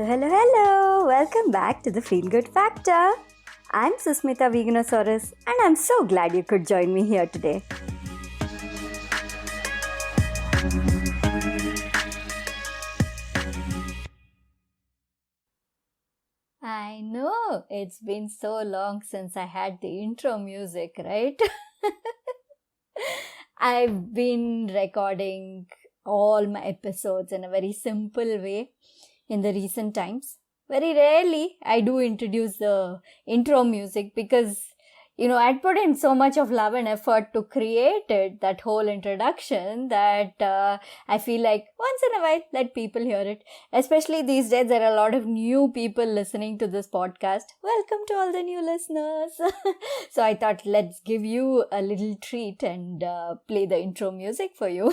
Hello. Welcome back to the Feel Good Factor. I'm Susmita Veganosaurus and I'm so glad you could join me here today. I know, it's been so long since I had the intro music, right? I've been recording all my episodes in a very simple way in the recent times. Very rarely I do introduce the intro music because I'd put in so much of love and effort to create it, that whole introduction, that I feel like once in a while let people hear it. Especially these days, there are a lot of new people listening to this podcast. Welcome to all the new listeners. So I thought, let's give you a little treat and play the intro music for you.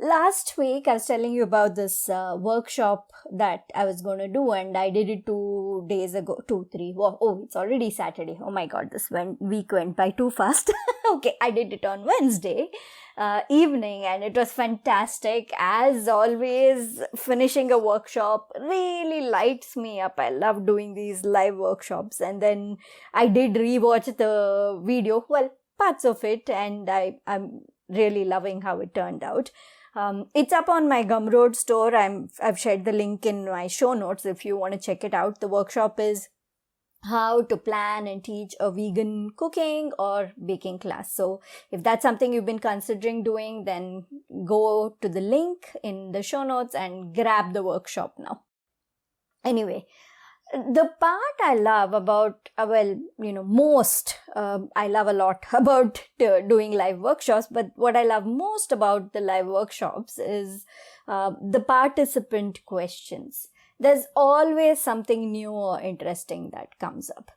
Last week, I was telling you about this workshop that I was going to do, and I did it 2 days ago. 2, 3. Oh, it's already Saturday. Oh my God, this week went by too fast. Okay, I did it on Wednesday evening, and it was fantastic. As always, finishing a workshop really lights me up. I love doing these live workshops. And then I did rewatch the video, parts of it, and I'm really loving how it turned out. It's up on my Gumroad store. I've shared the link in my show notes if you want to check it out. The workshop is how to plan and teach a vegan cooking or baking class. So if that's something you've been considering doing, then go to the link in the show notes and grab the workshop now. Anyway, the part I love about, I love a lot about doing live workshops, but what I love most about the live workshops is the participant questions. There's always something new or interesting that comes up.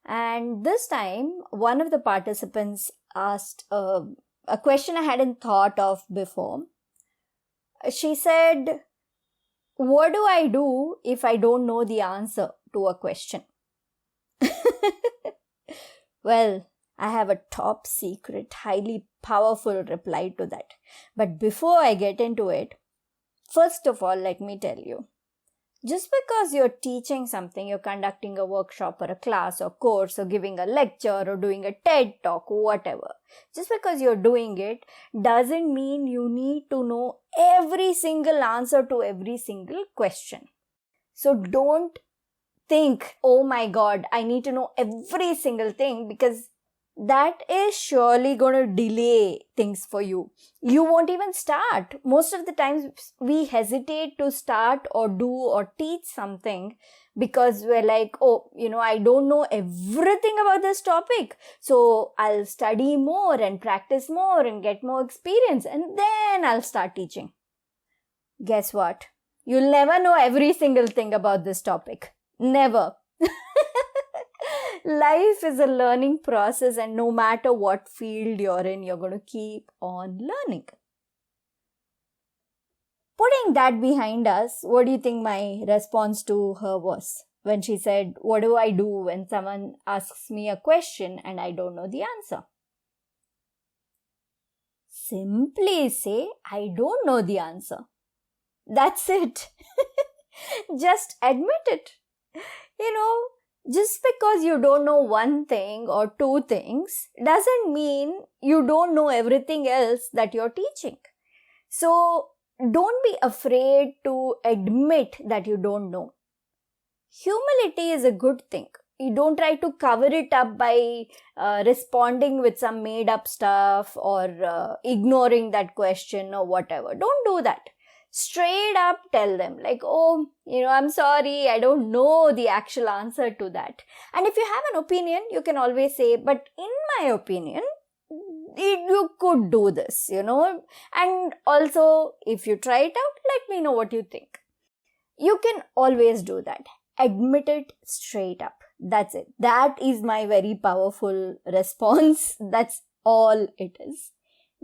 And this time, one of the participants asked a question I hadn't thought of before. She said, "What do I do if I don't know the answer to a question?" Well, I have a top secret, highly powerful reply to that. But before I get into it, first of all, let me tell you, just because you're teaching something, you're conducting a workshop or a class or course or giving a lecture or doing a TED talk, whatever, just because you're doing it doesn't mean you need to know every single answer to every single question. So don't think, oh my God, I need to know every single thing, because that is surely going to delay things for you. You won't even start. Most of the times we hesitate to start or do or teach something because we're like, I don't know everything about this topic. So I'll study more and practice more and get more experience, and then I'll start teaching. Guess what? You'll never know every single thing about this topic. Never. Life is a learning process, and no matter what field you're in, you're going to keep on learning. Putting that behind us, what do you think my response to her was when she said, "What do I do when someone asks me a question and I don't know the answer?" Simply say, "I don't know the answer." That's it. Just admit it. Just because you don't know one thing or two things doesn't mean you don't know everything else that you're teaching. So don't be afraid to admit that you don't know. Humility is a good thing. You don't try to cover it up by responding with some made up stuff or ignoring that question or whatever. Don't do that. Straight up tell them like, I'm sorry, I don't know the actual answer to that. And if you have an opinion, you can always say, but in my opinion, you could do this, And also, if you try it out, let me know what you think. You can always do that. Admit it straight up. That's it. That is my very powerful response. That's all it is.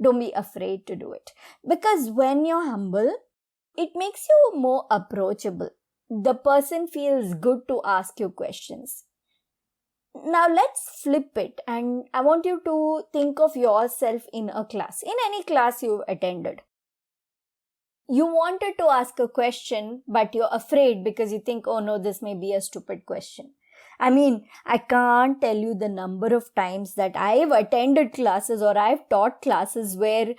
Don't be afraid to do it. Because when you're humble, it makes you more approachable. The person feels good to ask you questions. Now let's flip it, and I want you to think of yourself in a class, in any class you've attended. you wanted to ask a question, but you're afraid because you think, oh no, this may be a stupid question. I mean, I can't tell you the number of times that I've attended classes or I've taught classes where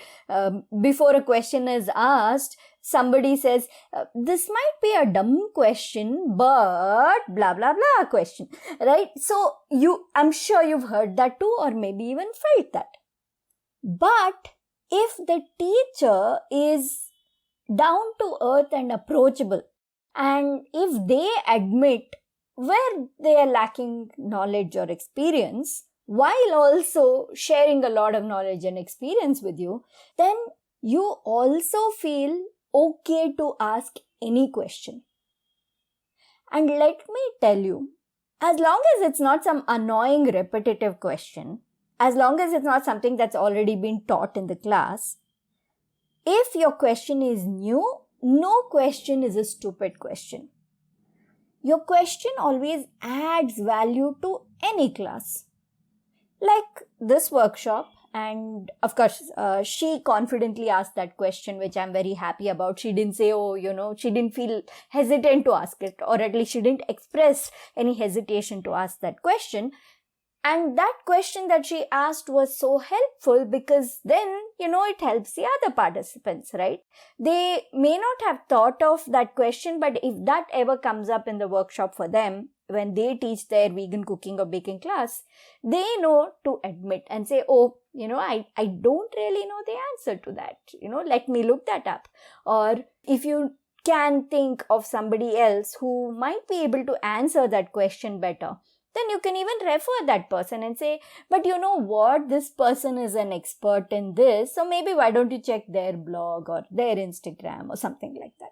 before a question is asked, somebody says, this might be a dumb question, but blah, blah, blah question, right? So I'm sure you've heard that too, or maybe even felt that. But if the teacher is down to earth and approachable, and if they admit where they are lacking knowledge or experience, while also sharing a lot of knowledge and experience with you, then you also feel okay to ask any question. And let me tell you, as long as it's not some annoying repetitive question, as long as it's not something that's already been taught in the class, if your question is new, no question is a stupid question. Your question always adds value to any class. Like this workshop, and of course, she confidently asked that question, which I'm very happy about. She didn't say, she didn't feel hesitant to ask it, or at least she didn't express any hesitation to ask that question. And that question that she asked was so helpful because then, it helps the other participants, right? They may not have thought of that question, but if that ever comes up in the workshop for them, when they teach their vegan cooking or baking class, they know to admit and say, I don't really know the answer to that. Let me look that up. Or if you can think of somebody else who might be able to answer that question better, then you can even refer that person and say, but you know what, this person is an expert in this, so maybe why don't you check their blog or their Instagram or something like that.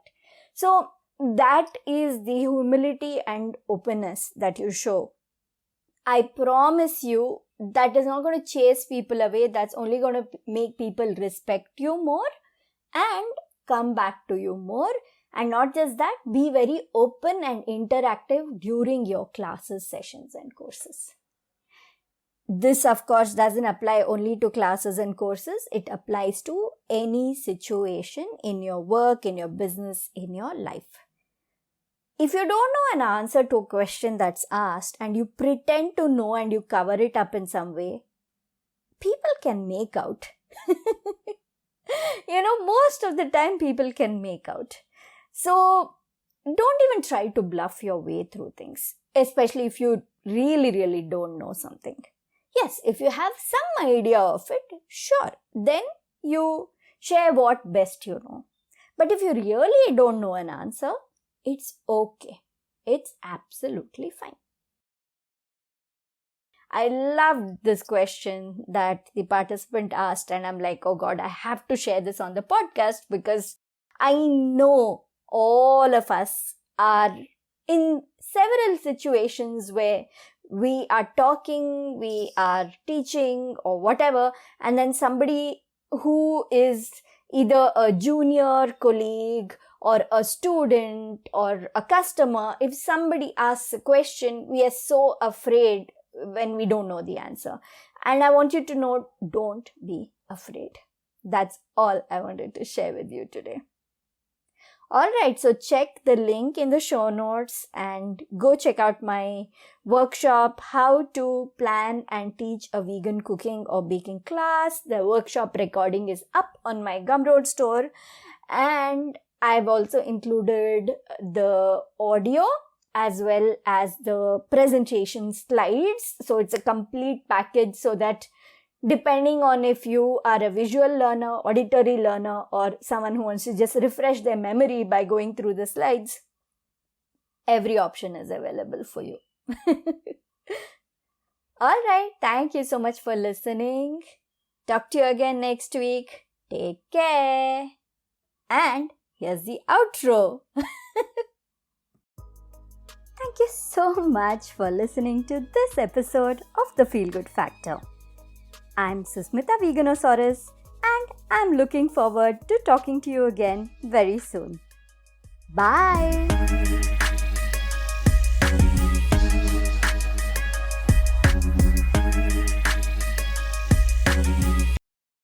So that is the humility and openness that you show. I promise you that is not going to chase people away. That's only going to make people respect you more and come back to you more. And not just that, be very open and interactive during your classes, sessions and courses. This, of course, doesn't apply only to classes and courses. It applies to any situation in your work, in your business, in your life. If you don't know an answer to a question that's asked and you pretend to know and you cover it up in some way, people can make out. Most of the time people can make out. So don't even try to bluff your way through things, especially if you really, really don't know something. Yes, if you have some idea of it, sure, then you share what best you know. But if you really don't know an answer, it's okay. It's absolutely fine. I loved this question that the participant asked, and I'm like, oh God, I have to share this on the podcast because I know all of us are in several situations where we are talking, we are teaching or whatever, and then somebody who is either a junior colleague or a student or a customer, if somebody asks a question, we are so afraid when we don't know the answer. And I want you to know, don't be afraid. That's all I wanted to share with you today. Alright, so check the link in the show notes and go check out my workshop, How to Plan and Teach a Vegan Cooking or Baking Class. The workshop recording is up on my Gumroad store, and I've also included the audio as well as the presentation slides. So it's a complete package so that depending on if you are a visual learner, auditory learner, or someone who wants to just refresh their memory by going through the slides, every option is available for you. Alright, thank you so much for listening. Talk to you again next week. Take care. And here's the outro. Thank you so much for listening to this episode of The Feel Good Factor. I'm Susmita Veganosaurus, and I'm looking forward to talking to you again very soon. Bye!